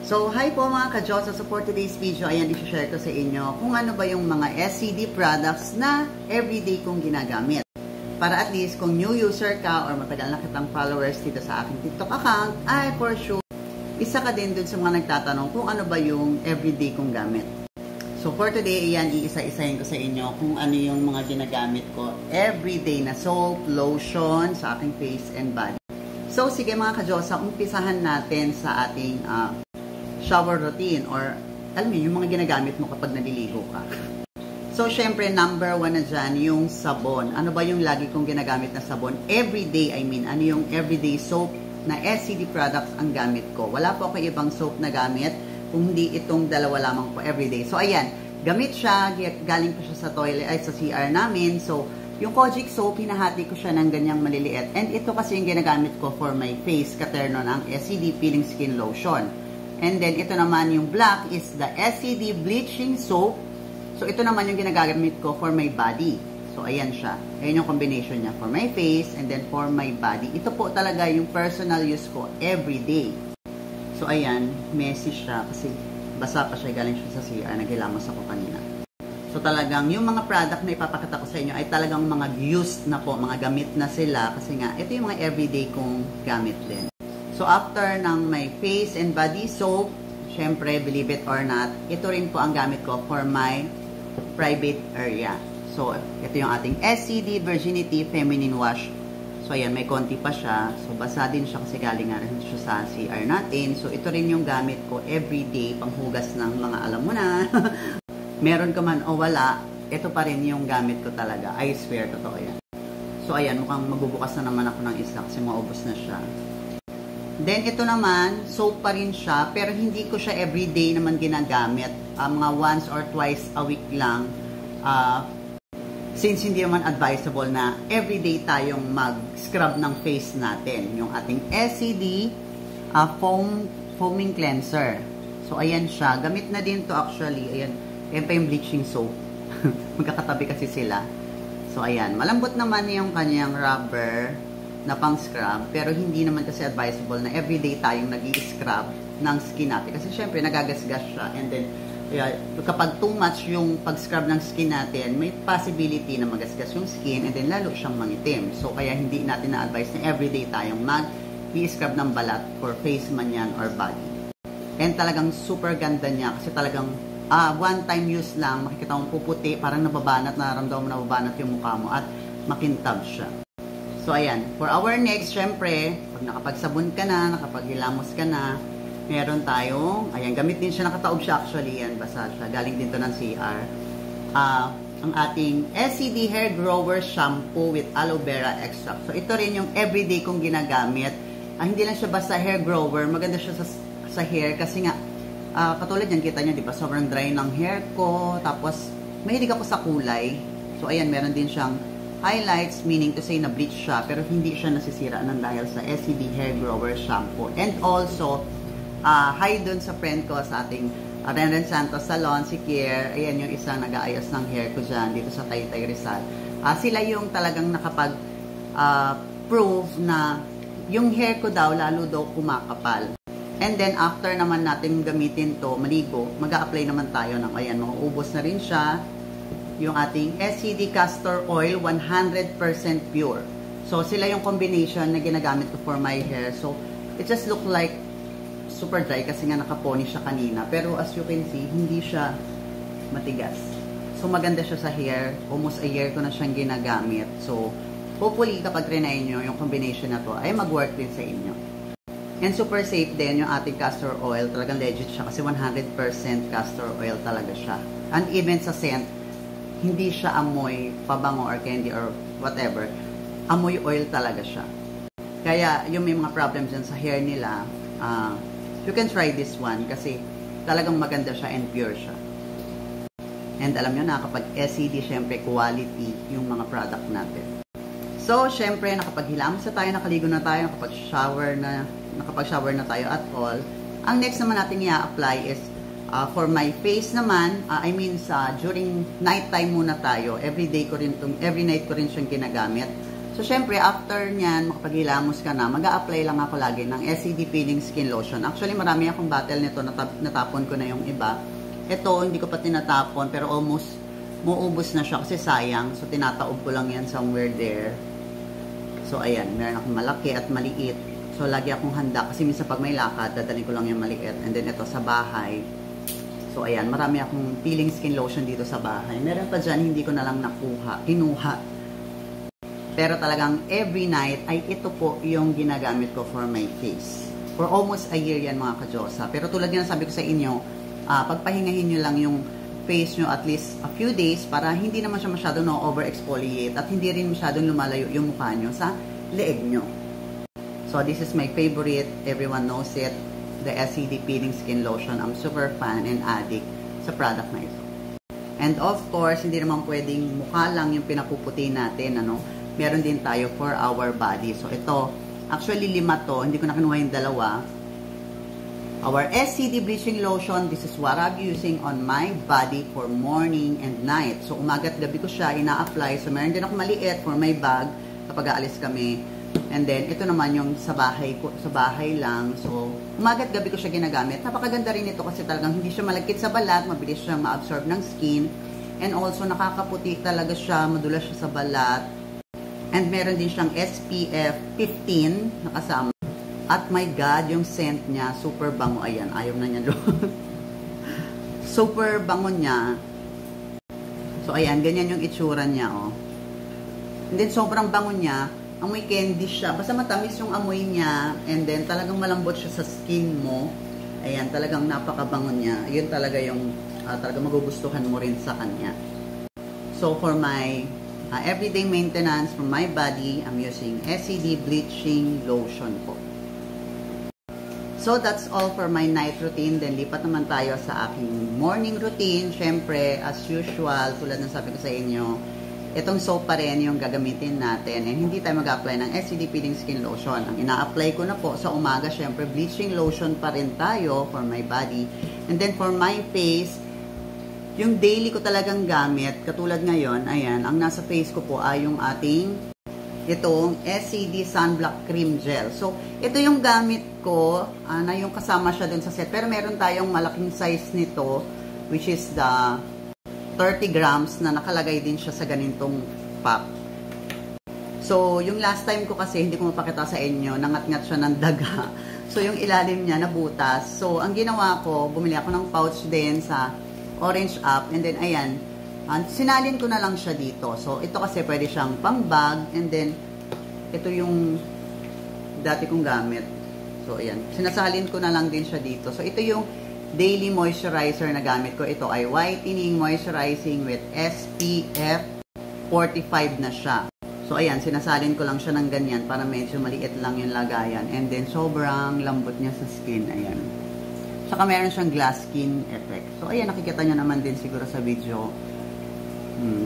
So, hi po mga ka-Diyos. So, for today's video, ayan, i-share ko sa inyo kung ano ba yung mga SCD products na everyday kong ginagamit. Para at least kung new user ka or matagal na kitang followers dito sa aking TikTok account, ay for sure, isa ka din dun sa mga nagtatanong kung ano ba yung everyday kong gamit. So, for today, ayan, iisa-isahin ko sa inyo kung ano yung mga ginagamit ko everyday na soap, lotion sa aking face and body. So, sige mga ka-Diyos, umpisahan natin sa ating shower routine or alam mo yung mga ginagamit mo kapag naliligo ka. So, syempre, number 1 na dyan, yung sabon. Ano ba yung lagi kong ginagamit na sabon? Everyday, ano yung everyday soap na SCD products ang gamit ko. Wala po ako ibang soap na gamit, kung hindi itong dalawa lamang po everyday. So, ayan, gamit siya, galing pa siya sa toilet, ay sa CR namin. So, yung Kojic soap, hinahati ko siya ng ganyang maliliit. And ito kasi yung ginagamit ko for my face, katerno ng SCD Peeling Skin Lotion. And then, ito naman yung black is the SCD Bleaching Soap. So, ito naman yung ginagamit ko for my body. So, ayan siya. Ayan yung combination niya for my face and then for my body. Ito po talaga yung personal use ko everyday. So, ayan. Messy siya kasi basa pa siya. Galing siya sa CR. Naghilamos ako kanina. So, talagang yung mga product na ipapakita ko sa inyo ay talagang mga used na po. Mga gamit na sila. Kasi nga, ito yung mga everyday kong gamit din. So, after ng my face and body soap, syempre, believe it or not, ito rin po ang gamit ko for my private area. So, ito yung ating SCD Virginity Feminine Wash. So, ayan, may konti pa siya. So, basa din siya kasi galing nga rin siya sa CR natin. So, ito rin yung gamit ko everyday, panghugas ng mga alam mo na. Meron ka man o wala, ito pa rin yung gamit ko talaga. I swear, totoo yan. So, ayan, mukhang magbubukas na naman ako ng isa kasi maubos na siya. Then, ito naman, soap pa rin siya, pero hindi ko siya everyday naman ginagamit. Mga once or twice a week lang. Since hindi naman advisable na everyday tayong mag-scrub ng face natin. Yung ating SCD Foaming Cleanser. So, ayan siya. Gamit na din to actually. Ayan, ayan pa yung bleaching soap. Magkakatabi kasi sila. So, ayan. Malambot naman yung kanyang rubber na pang scrub, pero hindi naman kasi advisable na everyday tayong nag-i-scrub ng skin natin. Kasi syempre, nagagasgas siya. And then, kapag too much yung pag-scrub ng skin natin, may possibility na magasgas yung skin and then lalo siyang mangitim. So, kaya hindi natin na-advise na everyday tayong mag-i-scrub ng balat for face man yan or body. And talagang super ganda niya kasi talagang one-time use lang, makikita mong puputi, parang nababanat, nararamdaman mo nababanat yung mukha mo at makintab siya. So, ayan. For our next, syempre, pag nakapagsabon ka na, nakapaghilamos ka na, meron tayong, ayan, gamit din siya, nakataob siya actually, yan, basa siya. Galing din to ng CR. Ang ating SCD Hair Grower Shampoo with Aloe Vera Extract. So, ito rin yung everyday kong ginagamit. Hindi lang siya basta hair grower, maganda siya sa hair kasi nga, katulad yan, kita nyo, di ba, sobrang dry ng hair ko, tapos, mahilig ako sa kulay. So, ayan, meron din siyang highlights, meaning to say na bleach siya, pero hindi siya nasisira ng dahil sa SCD Hair Grower Shampoo. And also, hi dun sa friend ko sa ating Renren Santos Salon, si Kier. Ayan yung isang nag-aayos ng hair ko dyan, dito sa Taytay Rizal. Sila yung talagang nakapag-prove na yung hair ko daw, lalo daw kumakapal. And then, after naman natin gamitin to, maligo, mag-a-apply naman tayo ng, ayan, mauubos na rin siya. Yung ating SCD Castor Oil, 100% pure. So, sila yung combination na ginagamit ko for my hair. So, it just look like super dry kasi nga nakapony siya kanina. Pero as you can see, hindi siya matigas. So, maganda siya sa hair. Almost a year ko na siyang ginagamit. So, hopefully, kapag trinay nyo yung combination na to, ay mag-work din sa inyo. And super safe din yung ating castor oil. Talagang legit siya kasi 100% castor oil talaga siya. And even sa scent, hindi siya amoy pabango or candy or whatever. Amoy oil talaga siya. Kaya, yung may mga problems dyan sa hair nila, you can try this one kasi talagang maganda siya and pure siya. And alam nyo na, kapag SCD, syempre quality yung mga product natin. So, syempre, nakapaghilamos na tayo, nakaligo na tayo, nakapag-shower na tayo at all. Ang next naman natin i-apply is for my face naman, during night time muna tayo. Every night ko rin siyang ginagamit. So, syempre, after nyan, makapaghilamos ka na, mag-a-apply lang ako lagi ng SCD Peeling Skin Lotion. Actually, marami akong bottle nito, natapon ko na yung iba. Ito, hindi ko pa tinatapon, pero almost muubos na siya kasi sayang. So, tinataob ko lang yan somewhere there. So, ayan, meron akong malaki at maliit. So, lagi akong handa kasi minsan pag may lakad, dadalhin ko lang yung maliit. And then, ito sa bahay. So, ayan, marami akong peeling skin lotion dito sa bahay. Meron pa dyan, hindi ko na lang kinuha. Pero talagang every night ay ito po yung ginagamit ko for my face. For almost a year yan mga ka-Diyosa. Pero tulad nga sabi ko sa inyo, pagpahingahin nyo lang yung face nyo at least a few days para hindi naman siya masyadong over-exfoliate at hindi rin masyadong lumalayo yung mukha nyo sa leeg nyo. So this is my favorite. Everyone knows it. The SCD Peeling Skin Lotion. I'm super fan and addict sa product na ito. And of course, hindi naman pwedeng mukha lang yung pinapuputi natin, ano? Meron din tayo for our body. So, ito, actually 5 to. Hindi ko na kinuha yung 2. Our SCD Bleaching Lotion, this is what I'm using on my body for morning and night. So, umaga at gabi ko siya ina-apply. So, meron din ako maliit for my bag kapag aalis kami. And then, ito naman yung sa bahay lang. So, umaga at gabi ko siya ginagamit. Napakaganda rin ito kasi talagang hindi siya malagkit sa balat. Mabilis siya ma-absorb ng skin. And also, nakakaputi talaga siya. Madulas siya sa balat. And meron din siyang SPF 15 na kasama. At my God, yung scent niya, super bango. Ayan, ayaw na niya doon. Super bango niya. So, ayan, ganyan yung itsura niya, oh. And then, sobrang bango niya. Amoy candy siya. Basta matamis yung amoy niya. And then, talagang malambot siya sa skin mo. Ayan, talagang napakabango niya. Yun talaga yung, talagang magugustuhan mo rin sa kanya. So, for my everyday maintenance for my body, I'm using SCD Bleaching Lotion po. So, that's all for my night routine. Then, lipat naman tayo sa aking morning routine. Siyempre, as usual, tulad ng sabi ko sa inyo, itong soap pa rin yung gagamitin natin. And hindi tayo mag-apply ng SCD Peeling Skin Lotion. Ang ina-apply ko na po sa umaga, siyempre, bleaching lotion pa rin tayo for my body. And then, for my face, yung daily ko talagang gamit, katulad ngayon, ayan, ang nasa face ko po ay yung ating itong SCD Sunblock Cream Gel. So, ito yung gamit ko, na yung kasama siya dun sa set. Pero meron tayong malaking size nito, which is the 30 grams na nakalagay din siya sa ganitong pack. So, yung last time ko kasi, hindi ko mapakita sa inyo, nangat-ngat siya ng daga. So, yung ilalim niya nabutas. So, ang ginawa ko, bumili ako ng pouch din sa Orange Up, and then ayan, sinalin ko na lang siya dito. So, ito kasi pwede siyang pang bag, and then ito yung dati kong gamit. So, ayan, sinasalin ko na lang din siya dito. So, ito yung daily moisturizer na gamit ko. Ito ay whitening moisturizing with SPF 45 na siya. So, ayan, sinasalin ko lang siya ng ganyan para medyo maliit lang yung lagayan. And then, sobrang lambot niya sa skin. Ayan. Saka meron siyang glass skin effect. So, ayan, nakikita nyo naman din siguro sa video.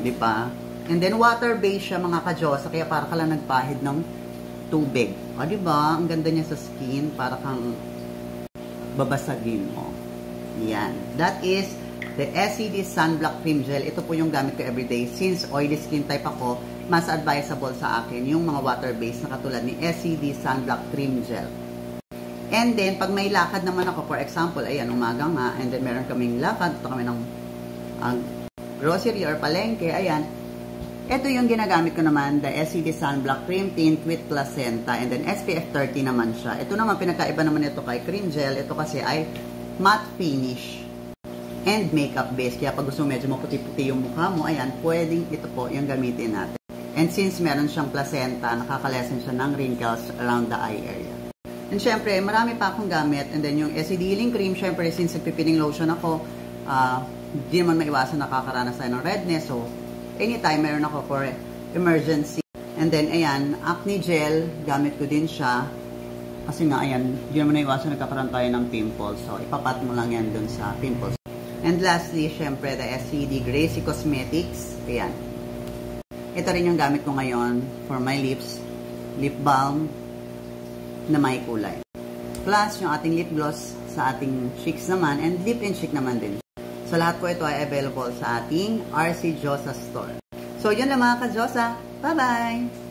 Di ba? And then, water-based siya mga ka-Diyosa. Kaya para ka lang nagpahid ng tubig. O, di ba? Ang ganda niya sa skin. Para kang babasagin mo. Yan. That is the SCD Sunblock Cream Gel. Ito po yung gamit ko everyday. Since oily skin type ako, mas advisable sa akin yung mga water-based na katulad ni SCD Sunblock Cream Gel. And then, pag may lakad naman ako, for example, ayan, umaga nga, and then meron kaming lakad, ito kami ng grocery or palengke, ayan, ito yung ginagamit ko naman, the SCD Sunblock Cream Tint with Placenta, and then SPF 30 naman siya. Ito naman, pinagkaiba naman ito kay Cream Gel, ito kasi ay matte finish and makeup base. Kaya pag gusto medyo maputi-puti yung mukha mo, ayan, pwedeng ito po yung gamitin natin. And since meron siyang placenta, nakaka-lessen siya ng wrinkles around the eye area. And syempre, marami pa akong gamit. And then yung SCD Healing Cream, syempre, since nagpipiling lotion ako, di naman maiwasan nakakaranas tayo ng redness. So, anytime meron ako for emergency. And then, ayan, acne gel, gamit ko din siya. Kasi nga, ayan, di naman naiwasan nagkakaroon tayo ng pimples. So, ipapat mo lang yan dun sa pimples. And lastly, syempre, the SCD Gracie Cosmetics. Ayan. Ito rin yung gamit ko ngayon for my lips. Lip balm na may kulay. Plus, yung ating lip gloss sa ating cheeks naman, and lip and cheek naman din. So, lahat po ito ay available sa ating RC Diyosa store. So, yun lang mga ka-Diyosa. Bye-bye!